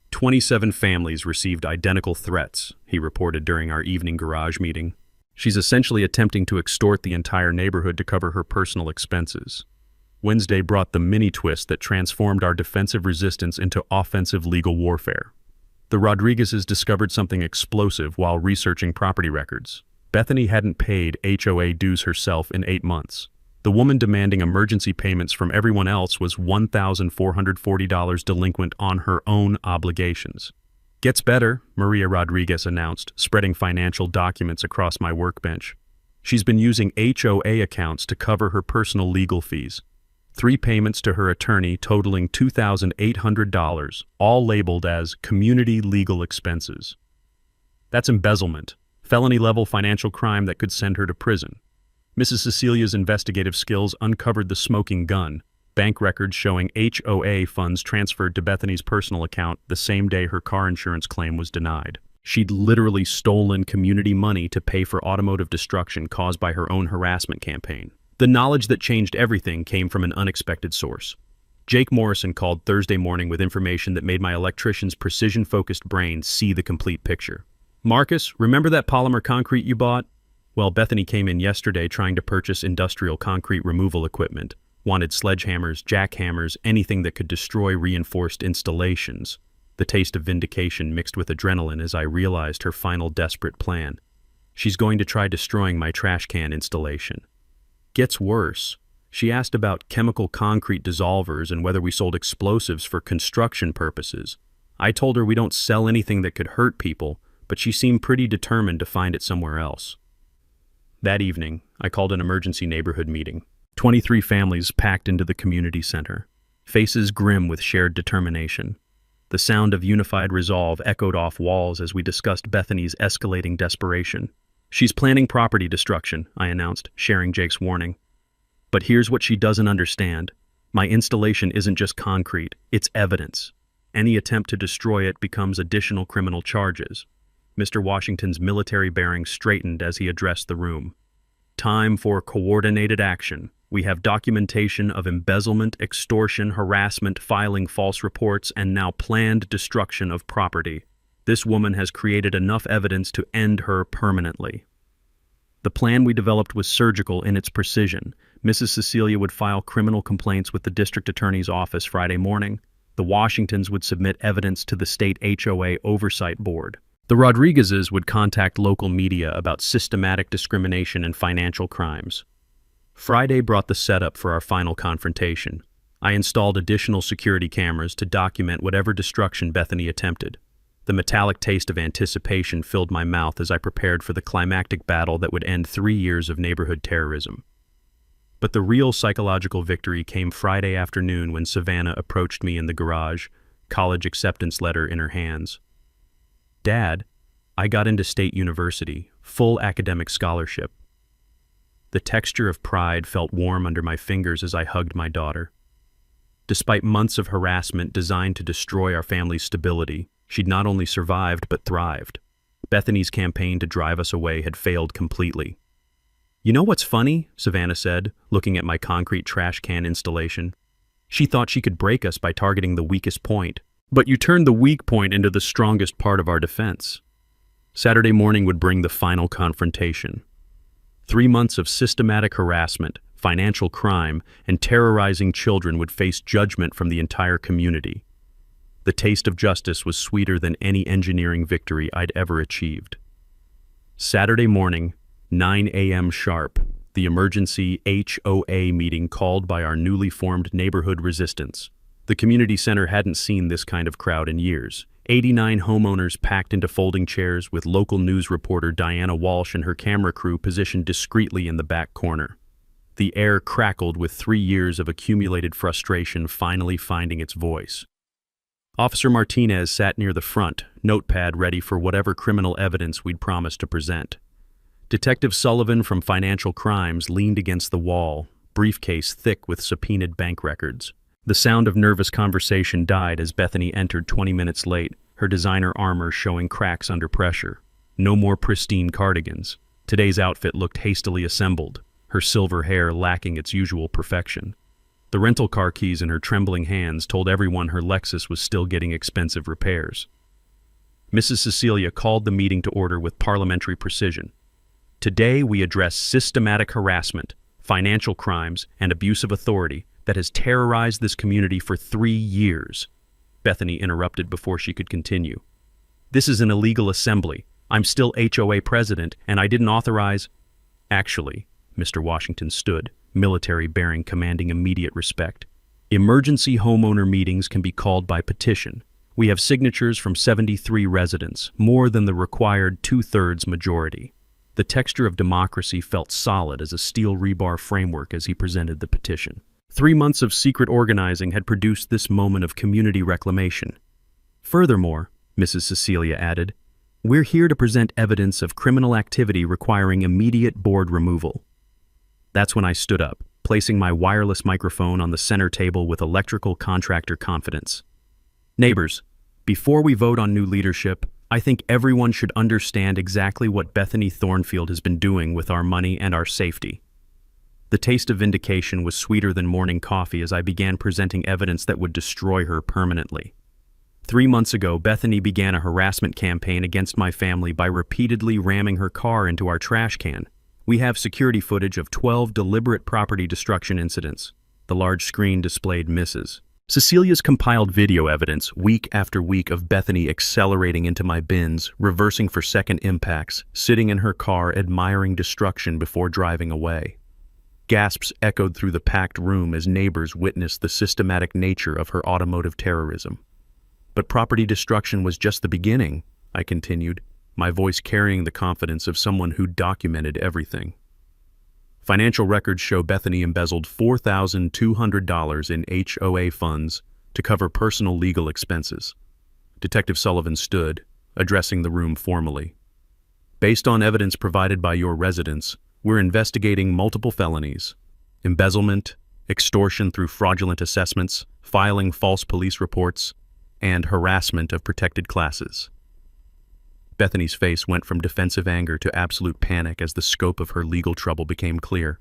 Speaker 1: 27 families received identical threats, he reported during our evening garage meeting. She's essentially attempting to extort the entire neighborhood to cover her personal expenses. Wednesday brought the mini-twist that transformed our defensive resistance into offensive legal warfare. The Rodriguezes discovered something explosive while researching property records. Bethany hadn't paid HOA dues herself in 8 months. The woman demanding emergency payments from everyone else was $1,440 delinquent on her own obligations. "Gets better," Maria Rodriguez announced, spreading financial documents across my workbench. She's been using HOA accounts to cover her personal legal fees. 3 payments to her attorney totaling $2,800, all labeled as community legal expenses. That's embezzlement, felony-level financial crime that could send her to prison. Mrs. Cecilia's investigative skills uncovered the smoking gun, bank records showing HOA funds transferred to Bethany's personal account the same day her car insurance claim was denied. She'd literally stolen community money to pay for automotive destruction caused by her own harassment campaign. The knowledge that changed everything came from an unexpected source. Jake Morrison called Thursday morning with information that made my electrician's precision-focused brain see the complete picture. "Marcus, remember that polymer concrete you bought? Well, Bethany came in yesterday trying to purchase industrial concrete removal equipment. Wanted sledgehammers, jackhammers, anything that could destroy reinforced installations. The taste of vindication mixed with adrenaline as I realized her final desperate plan. She's going to try destroying my trash can installation. Gets worse. She asked about chemical concrete dissolvers and whether we sold explosives for construction purposes. I told her we don't sell anything that could hurt people, but she seemed pretty determined to find it somewhere else. That evening, I called an emergency neighborhood meeting. 23 families packed into the community center, faces grim with shared determination. The sound of unified resolve echoed off walls as we discussed Bethany's escalating desperation. "She's planning property destruction," I announced, sharing Jake's warning. "But here's what she doesn't understand. My installation isn't just concrete, it's evidence. Any attempt to destroy it becomes additional criminal charges." Mr. Washington's military bearing straightened as he addressed the room. "Time for coordinated action. We have documentation of embezzlement, extortion, harassment, filing false reports, and now planned destruction of property. This woman has created enough evidence to end her permanently." The plan we developed was surgical in its precision. Mrs. Cecilia would file criminal complaints with the district attorney's office Friday morning. The Washingtons would submit evidence to the state HOA oversight board. The Rodriguezes would contact local media about systematic discrimination and financial crimes. Friday brought the setup for our final confrontation. I installed additional security cameras to document whatever destruction Bethany attempted. The metallic taste of anticipation filled my mouth as I prepared for the climactic battle that would end 3 years of neighborhood terrorism. But the real psychological victory came Friday afternoon when Savannah approached me in the garage, college acceptance letter in her hands. "Dad, I got into State University, full academic scholarship." The texture of pride felt warm under my fingers as I hugged my daughter. Despite months of harassment designed to destroy our family's stability, she'd not only survived but thrived. Bethany's campaign to drive us away had failed completely. "You know what's funny?" Savannah said, looking at my concrete trash can installation. "She thought she could break us by targeting the weakest point. But you turned the weak point into the strongest part of our defense." Saturday morning would bring the final confrontation. 3 months of systematic harassment, financial crime, and terrorizing children would face judgment from the entire community. The taste of justice was sweeter than any engineering victory I'd ever achieved. Saturday morning, 9 a.m. sharp, the emergency HOA meeting called by our newly formed neighborhood resistance. The community center hadn't seen this kind of crowd in years. 89 homeowners packed into folding chairs with local news reporter Diana Walsh and her camera crew positioned discreetly in the back corner. The air crackled with 3 years of accumulated frustration finally finding its voice. Officer Martinez sat near the front, notepad ready for whatever criminal evidence we'd promised to present. Detective Sullivan from Financial Crimes leaned against the wall, briefcase thick with subpoenaed bank records. The sound of nervous conversation died as Bethany entered 20 minutes late, her designer armor showing cracks under pressure. No more pristine cardigans. Today's outfit looked hastily assembled, her silver hair lacking its usual perfection. The rental car keys in her trembling hands told everyone her Lexus was still getting expensive repairs. Mrs. Cecilia called the meeting to order with parliamentary precision. "Today we address systematic harassment, financial crimes, and abuse of authority that has terrorized this community for 3 years. Bethany interrupted before she could continue. This is an illegal assembly. I'm still HOA president, and I didn't authorize... Actually, Mr. Washington stood, military bearing commanding immediate respect. Emergency homeowner meetings can be called by petition. We have signatures from 73 residents, more than the required 2/3 majority. The texture of democracy felt solid as a steel rebar framework as he presented the petition. 3 months of secret organizing had produced this moment of community reclamation. Furthermore, Mrs. Cecilia added, we're here to present evidence of criminal activity requiring immediate board removal. That's when I stood up, placing my wireless microphone on the center table with electrical contractor confidence. Neighbors, before we vote on new leadership, I think everyone should understand exactly what Bethany Thornfield has been doing with our money and our safety. The taste of vindication was sweeter than morning coffee as I began presenting evidence that would destroy her permanently. 3 months ago, Bethany began a harassment campaign against my family by repeatedly ramming her car into our trash can. We have security footage of 12 deliberate property destruction incidents. The large screen displayed misses. Cecilia's compiled video evidence, week after week, of Bethany accelerating into my bins, reversing for second impacts, sitting in her car admiring destruction before driving away. Gasps echoed through the packed room as neighbors witnessed the systematic nature of her automotive terrorism. But property destruction was just the beginning, I continued, my voice carrying the confidence of someone who documented everything. Financial records show Bethany embezzled $4,200 in HOA funds to cover personal legal expenses. Detective Sullivan stood, addressing the room formally. Based on evidence provided by your residents, we're investigating multiple felonies: embezzlement, extortion through fraudulent assessments, filing false police reports, and harassment of protected classes. Bethany's face went from defensive anger to absolute panic as the scope of her legal trouble became clear.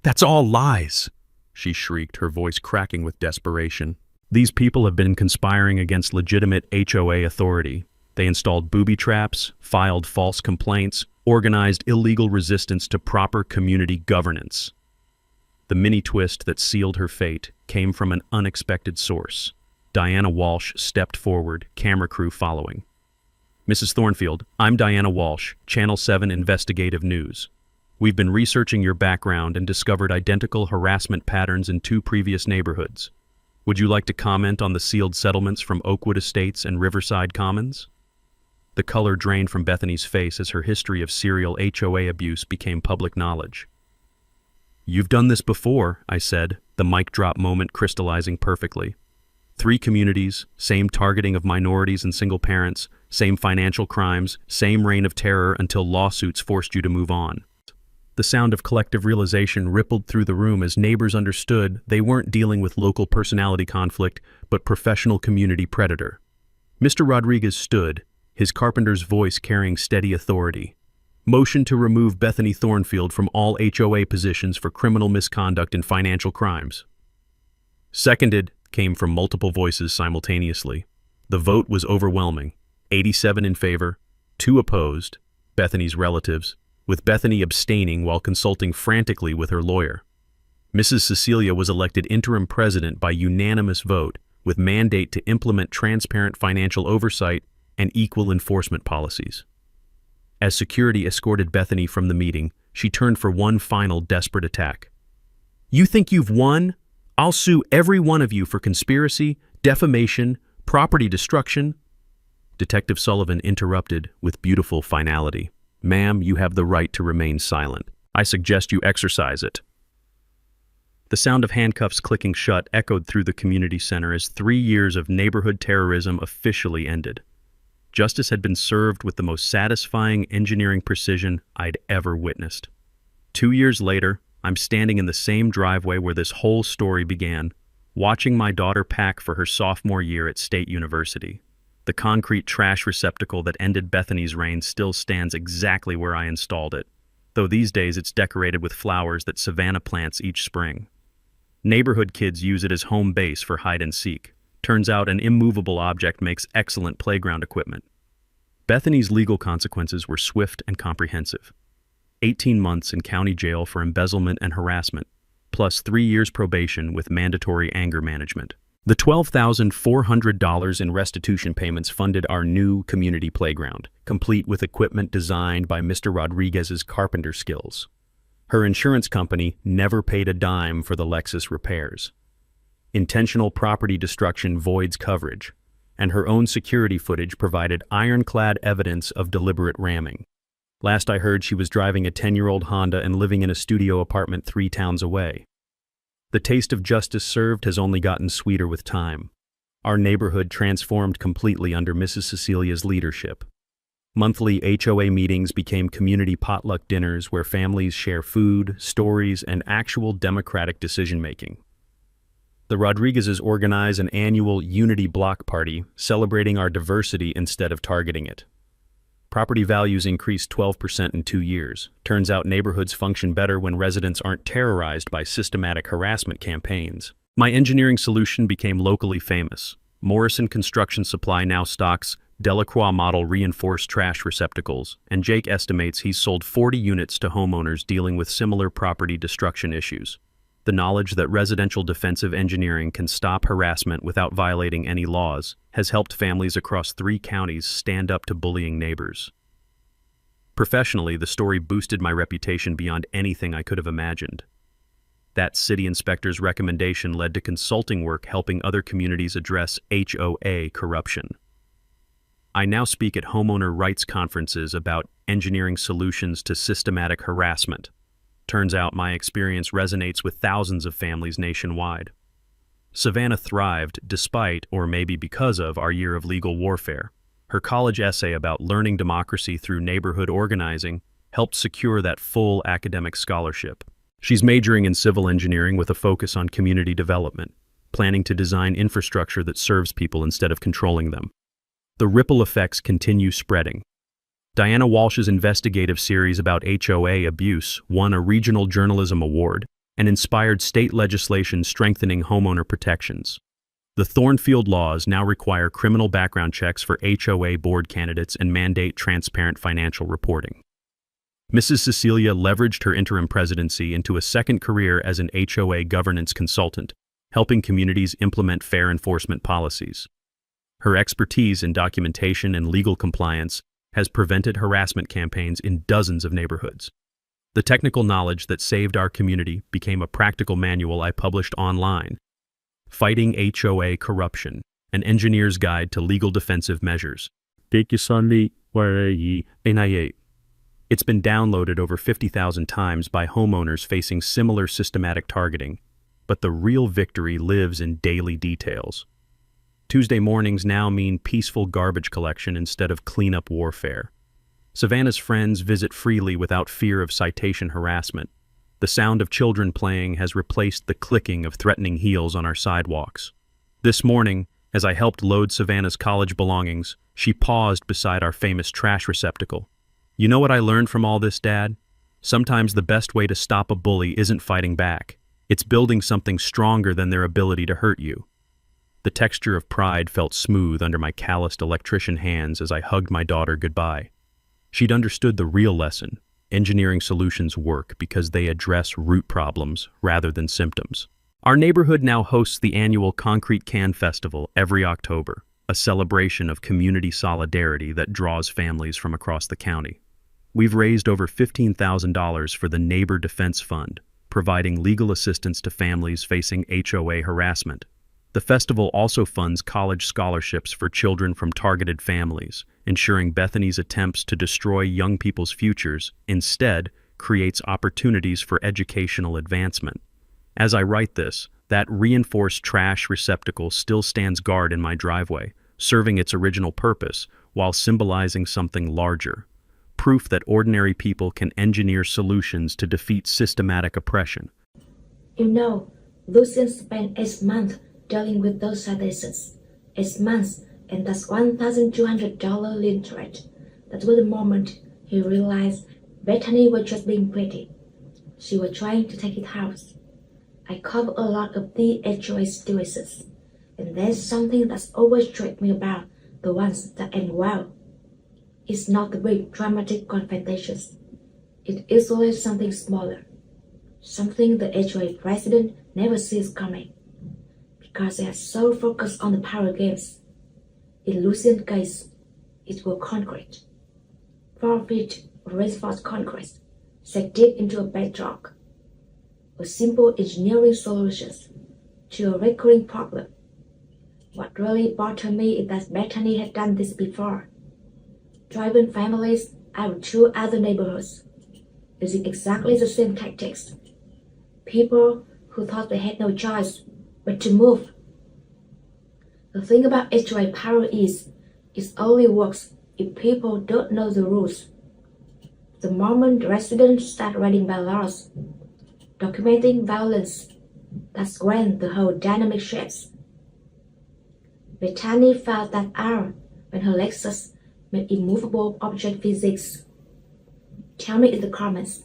Speaker 1: That's all lies, she shrieked, her voice cracking with desperation. These people have been conspiring against legitimate HOA authority. They installed booby traps, filed false complaints, organized illegal resistance to proper community governance. The mini twist that sealed her fate came from an unexpected source. Diana Walsh stepped forward, camera crew following. Mrs. Thornfield, I'm Diana Walsh, Channel 7 Investigative News. We've been researching your background and discovered identical harassment patterns in 2 previous neighborhoods. Would you like to comment on the sealed settlements from Oakwood Estates and Riverside Commons? The color drained from Bethany's face as her history of serial HOA abuse became public knowledge. You've done this before, I said, the mic drop moment crystallizing perfectly. 3 communities, same targeting of minorities and single parents, same financial crimes, same reign of terror until lawsuits forced you to move on. The sound of collective realization rippled through the room as neighbors understood they weren't dealing with local personality conflict, but professional community predator. Mr. Rodriguez stood, his carpenter's voice carrying steady authority. Motion to remove Bethany Thornfield from all HOA positions for criminal misconduct and financial crimes. Seconded, came from multiple voices simultaneously. The vote was overwhelming, 87 in favor, 2 opposed, Bethany's relatives, with Bethany abstaining while consulting frantically with her lawyer. Mrs. Cecilia was elected interim president by unanimous vote, with mandate to implement transparent financial oversight and equal enforcement policies. As security escorted Bethany from the meeting, she turned for one final desperate attack. You think you've won? I'll sue every one of you for conspiracy, defamation, property destruction. Detective Sullivan interrupted with beautiful finality. Ma'am, you have the right to remain silent. I suggest you exercise it. The sound of handcuffs clicking shut echoed through the community center as 3 years of neighborhood terrorism officially ended. Justice had been served with the most satisfying engineering precision I'd ever witnessed. 2 years later, I'm standing in the same driveway where this whole story began, watching my daughter pack for her sophomore year at State University. The concrete trash receptacle that ended Bethany's reign still stands exactly where I installed it, though these days it's decorated with flowers that Savannah plants each spring. Neighborhood kids use it as home base for hide and seek. Turns out an immovable object makes excellent playground equipment. Bethany's legal consequences were swift and comprehensive. 18 months in county jail for embezzlement and harassment, plus 3 years probation with mandatory anger management. The $12,400 in restitution payments funded our new community playground, complete with equipment designed by Mr. Rodriguez's carpenter skills. Her insurance company never paid a dime for the Lexus repairs. Intentional property destruction voids coverage, and her own security footage provided ironclad evidence of deliberate ramming. Last I heard, she was driving a 10-year-old Honda and living in a studio apartment 3 towns away. The taste of justice served has only gotten sweeter with time. Our neighborhood transformed completely under Mrs. Cecilia's leadership. Monthly HOA meetings became community potluck dinners where families share food, stories, and actual democratic decision-making. The Rodriguezes organize an annual Unity Block Party, celebrating our diversity instead of targeting it. Property values increased 12% in 2 years. Turns out neighborhoods function better when residents aren't terrorized by systematic harassment campaigns. My engineering solution became locally famous. Morrison Construction Supply now stocks Delacroix model reinforced trash receptacles, and Jake estimates he's sold 40 units to homeowners dealing with similar property destruction issues. The knowledge that residential defensive engineering can stop harassment without violating any laws has helped families across 3 counties stand up to bullying neighbors. Professionally, the story boosted my reputation beyond anything I could have imagined. That city inspector's recommendation led to consulting work helping other communities address HOA corruption. I now speak at homeowner rights conferences about engineering solutions to systematic harassment. Turns out my experience resonates with thousands of families nationwide. Savannah thrived despite, or maybe because of, our year of legal warfare. Her college essay about learning democracy through neighborhood organizing helped secure that full academic scholarship. She's majoring in civil engineering with a focus on community development, planning to design infrastructure that serves people instead of controlling them. The ripple effects continue spreading. Diana Walsh's investigative series about HOA abuse won a regional journalism award and inspired state legislation strengthening homeowner protections. The Thornfield laws now require criminal background checks for HOA board candidates and mandate transparent financial reporting. Mrs. Cecilia leveraged her interim presidency into a second career as an HOA governance consultant, helping communities implement fair enforcement policies. Her expertise in documentation and legal compliance has prevented harassment campaigns in dozens of neighborhoods. The technical knowledge that saved our community became a practical manual I published online, Fighting HOA Corruption, an engineer's guide to legal defensive measures. It's been downloaded over 50,000 times by homeowners facing similar systematic targeting, but the real victory lives in daily details. Tuesday mornings now mean peaceful garbage collection instead of cleanup warfare. Savannah's friends visit freely without fear of citation harassment. The sound of children playing has replaced the clicking of threatening heels on our sidewalks. This morning, as I helped load Savannah's college belongings, she paused beside our famous trash receptacle. "You know what I learned from all this, Dad? Sometimes the best way to stop a bully isn't fighting back. It's building something stronger than their ability to hurt you." The texture of pride felt smooth under my calloused electrician hands as I hugged my daughter goodbye. She'd understood the real lesson. Engineering solutions work because they address root problems rather than symptoms. Our neighborhood now hosts the annual Concrete Can Festival every October, a celebration of community solidarity that draws families from across the county. We've raised over $15,000 for the Neighbor Defense Fund, providing legal assistance to families facing HOA harassment. The festival also funds college scholarships for children from targeted families, ensuring Bethany's attempts to destroy young people's futures instead creates opportunities for educational advancement. As I write this, that reinforced trash receptacle still stands guard in my driveway, serving its original purpose while symbolizing something larger. Proof that ordinary people can engineer solutions to defeat systematic oppression.
Speaker 2: You know, Lucian spent 8 months dealing with those citizens. 8 months, and that's $1,200 lien rate. That was the moment he realized Bethany was just being pretty. She was trying to take his house. I cover a lot of the HOA stewardesses, and there's something that's always struck me about the ones that end well. It's not the big dramatic confrontations. It is always something smaller. something the HOA president never sees coming, because they are so focused on the power games. In Lucian's case, it was concrete. 4 feet of reinforced concrete set deep into a bedrock. A simple engineering solution to a recurring problem. What really bothered me is that Bethany had done this before, driving families out of 2 other neighborhoods, using exactly the same tactics. People who thought they had no choice but to move. The thing about HOA power is, it only works if people don't know the rules. The moment residents start reading bylaws, documenting violence, that's when the whole dynamic shifts. Bethany felt that hour when her Lexus made immovable object physics. Tell me in the comments,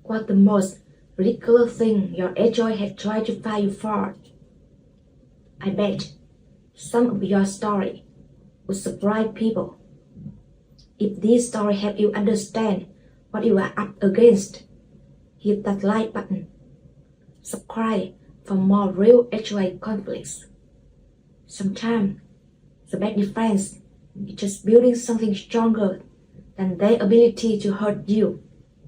Speaker 2: what the most ridiculous thing your HOA had tried to fire you for? I bet some of your story would surprise people. If this story helped you understand what you are up against, hit that like button. Subscribe for more real HOA conflicts. Sometimes the best defense is just building something stronger than their ability to hurt you.